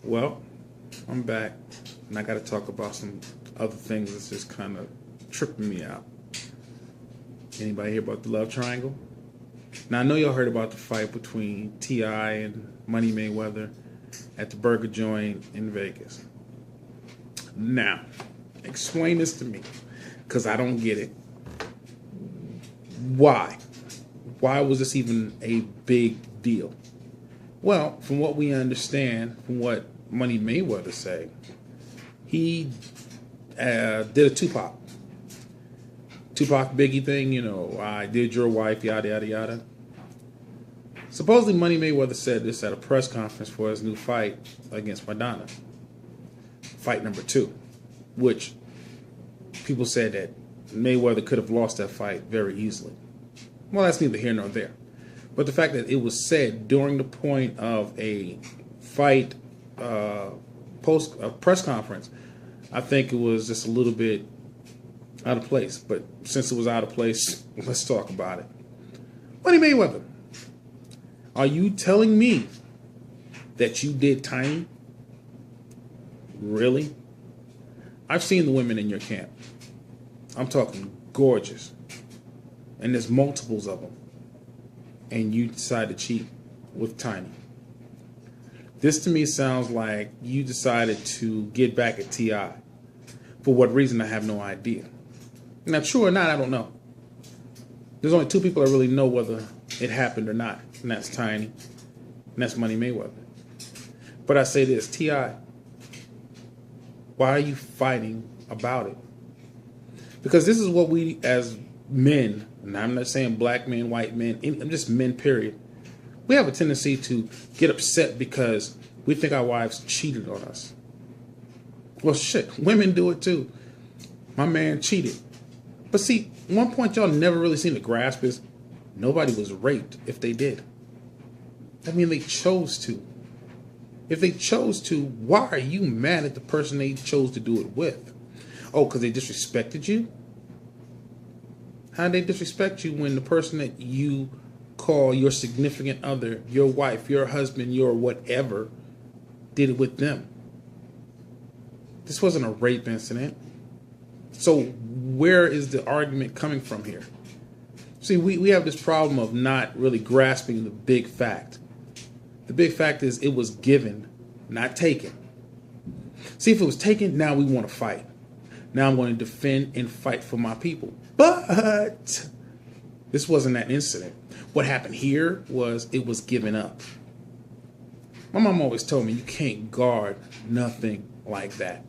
Well, I'm back, and I got to talk about some other things that's just kind of tripping me out. Anybody hear about the love triangle? Now, I know y'all heard about the fight between T.I. and Money Mayweather at the burger joint in Vegas. Now, explain this to me, because I don't get it. Why? Why was this even a big deal? Well, from what we understand, from what Money Mayweather said, he did a Tupac Biggie thing, I did your wife, yada, yada, yada. Supposedly, Money Mayweather said this at a press conference for his new fight against Madonna. Fight number 2, which people said that Mayweather could have lost that fight very easily. Well, that's neither here nor there. But the fact that it was said during the point of a fight press conference, I think it was just a little bit out of place. But since it was out of place, let's talk about it. Money Mayweather, are you telling me that you did Tiny? Really? I've seen the women in your camp. I'm talking gorgeous. And there's multiples of them. And you decide to cheat with Tiny. This to me sounds like you decided to get back at T.I. For what reason, I have no idea. Now, true or not, I don't know. There's only 2 people that really know whether it happened or not. And that's Tiny. And that's Money Mayweather. But I say this, T.I., why are you fighting about it? Because this is what we as men, and I'm not saying black men, white men, I'm just men, period. We have a tendency to get upset because we think our wives cheated on us. Well, shit, women do it too. My man cheated. But see, one point y'all never really seem to grasp is nobody was raped if they did. I mean, they chose to. If they chose to, why are you mad at the person they chose to do it with? Oh, because they disrespected you? How did they disrespect you when the person that you call your significant other, your wife, your husband, your whatever, did it with them? This wasn't a rape incident. So where is the argument coming from here? See, we have this problem of not really grasping the big fact. The big fact is it was given, not taken. See, if it was taken, now we want to fight. Now I'm going to defend and fight for my people. But this wasn't that incident. What happened here was it was given up. My mom always told me you can't guard nothing like that.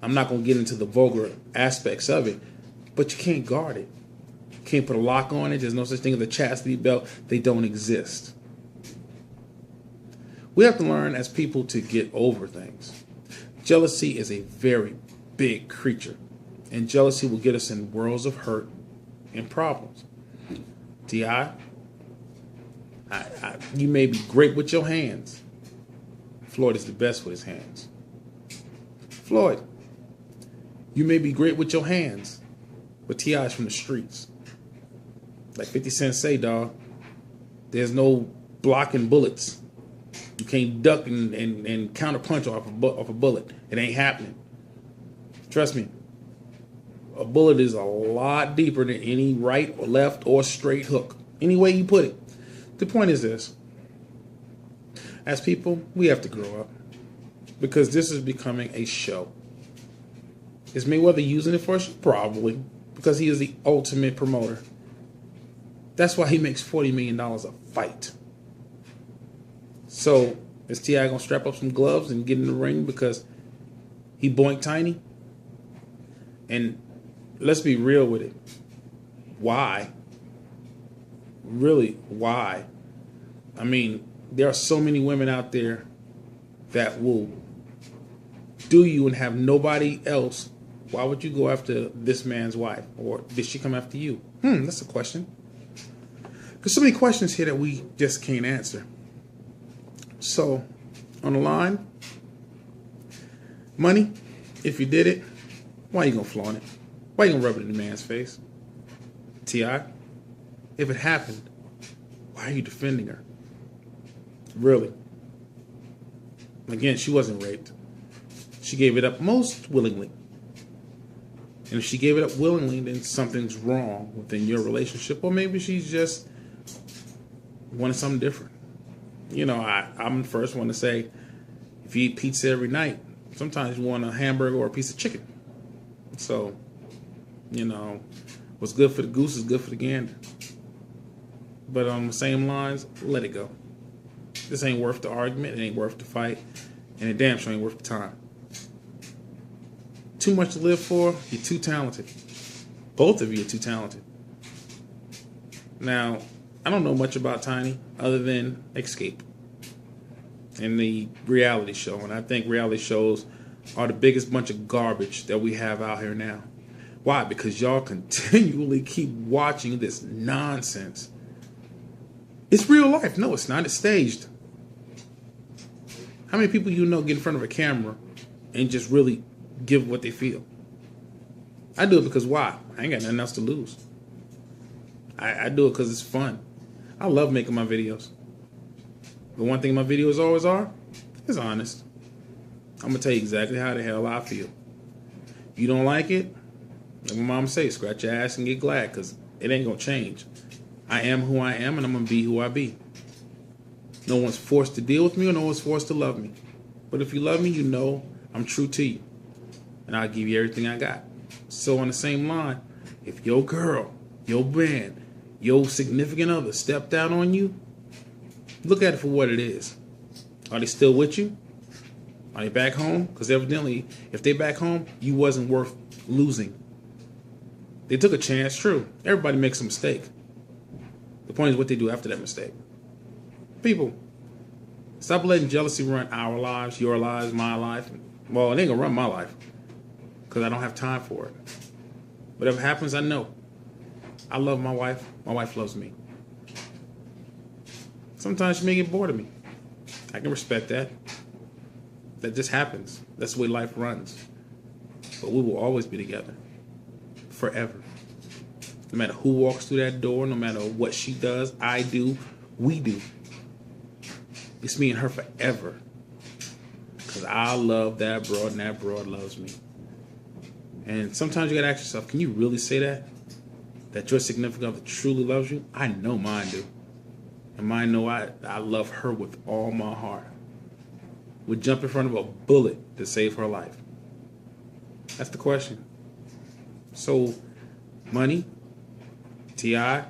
I'm not going to get into the vulgar aspects of it, but you can't guard it. You can't put a lock on it. There's no such thing as a chastity belt. They don't exist. We have to learn as people to get over things. Jealousy is a very big creature, and jealousy will get us in worlds of hurt and problems. T.I., you may be great with your hands. Floyd is the best with his hands. Floyd, you may be great with your hands, but T.I. is from the streets. Like 50 Cent say, dog, there's no blocking bullets. You can't duck and counter punch off a bullet. It ain't happening. Trust me. A bullet is a lot deeper than any right or left or straight hook. Any way you put it. The point is this. As people, we have to grow up. Because this is becoming a show. Is Mayweather using it for a show? Probably. Because he is the ultimate promoter. That's why he makes $40 million a fight. So, is T.I. going to strap up some gloves and get in the ring because he boinked Tiny? And let's be real with it. Why? Really, why? I mean, there are so many women out there that will do you and have nobody else. Why would you go after this man's wife? Or did she come after you? That's a question. There's so many questions here that we just can't answer. So, on the line, Money, if you did it, why you gonna flaunt it? Why you gonna rub it in the man's face? T.I., if it happened, why are you defending her? Really? Again, she wasn't raped. She gave it up most willingly. And if she gave it up willingly, then something's wrong within your relationship. Or maybe she's just wanted something different. You know, I'm the first one to say, if you eat pizza every night, sometimes you want a hamburger or a piece of chicken. So, you know, what's good for the goose is good for the gander. But on the same lines, let it go. This ain't worth the argument. It ain't worth the fight. And it damn sure ain't worth the time. Too much to live for. You're too talented. Both of you are too talented. Now, I don't know much about Tiny other than Escape and the reality show. And I think reality shows are the biggest bunch of garbage that we have out here now. Why? Because y'all continually keep watching this nonsense. It's real life. No, it's not. It's staged. How many people you know get in front of a camera and just really give what they feel? I do it because why? I ain't got nothing else to lose. I do it because it's fun. I love making my videos. The one thing my videos always are is honest. I'm going to tell you exactly how the hell I feel. If you don't like it, like my mom say, scratch your ass and get glad, because it ain't going to change. I am who I am, and I'm going to be who I be. No one's forced to deal with me, or no one's forced to love me. But if you love me, you know I'm true to you. And I'll give you everything I got. So on the same line, if your girl, your man, your significant other stepped out on you, look at it for what it is. Are they still with you? Are they back home? Because evidently, if they back home, you wasn't worth losing. They took a chance, true. Everybody makes a mistake. The point is what they do after that mistake. People, stop letting jealousy run our lives, your lives, my life. Well, it ain't gonna run my life because I don't have time for it. Whatever happens, I know. I love my wife. My wife loves me. Sometimes she may get bored of me. I can respect that. That just happens. That's the way life runs. But we will always be together. Forever. No matter who walks through that door, no matter what she does, I do, we do. It's me and her forever. Because I love that broad and that broad loves me. And sometimes you got to ask yourself, can you really say that? That your significant other truly loves you? I know mine do. And mine know I love her with all my heart. Would jump in front of a bullet to save her life. That's the question. So, Money, T.I.,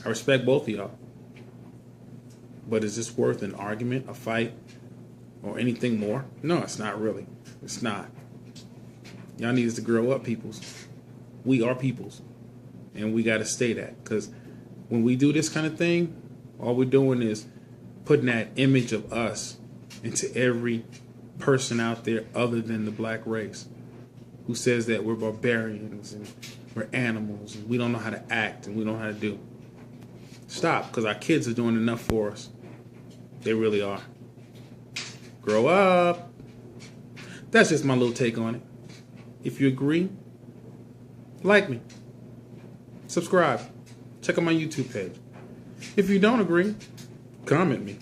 I respect both of y'all. But is this worth an argument, a fight, or anything more? No, it's not really. It's not. Y'all need to grow up, peoples. We are peoples. And we got to stay that. Because when we do this kind of thing, all we're doing is putting that image of us into every person out there other than the black race who says that we're barbarians and we're animals and we don't know how to act and we don't know how to do. Stop, because our kids are doing enough for us. They really are. Grow up. That's just my little take on it. If you agree, like me. Subscribe. Check out my YouTube page. If you don't agree, comment me.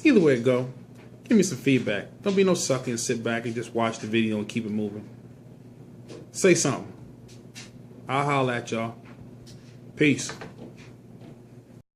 Either way it go, give me some feedback. Don't be no sucker and sit back and just watch the video and keep it moving. Say something. I'll holler at y'all. Peace.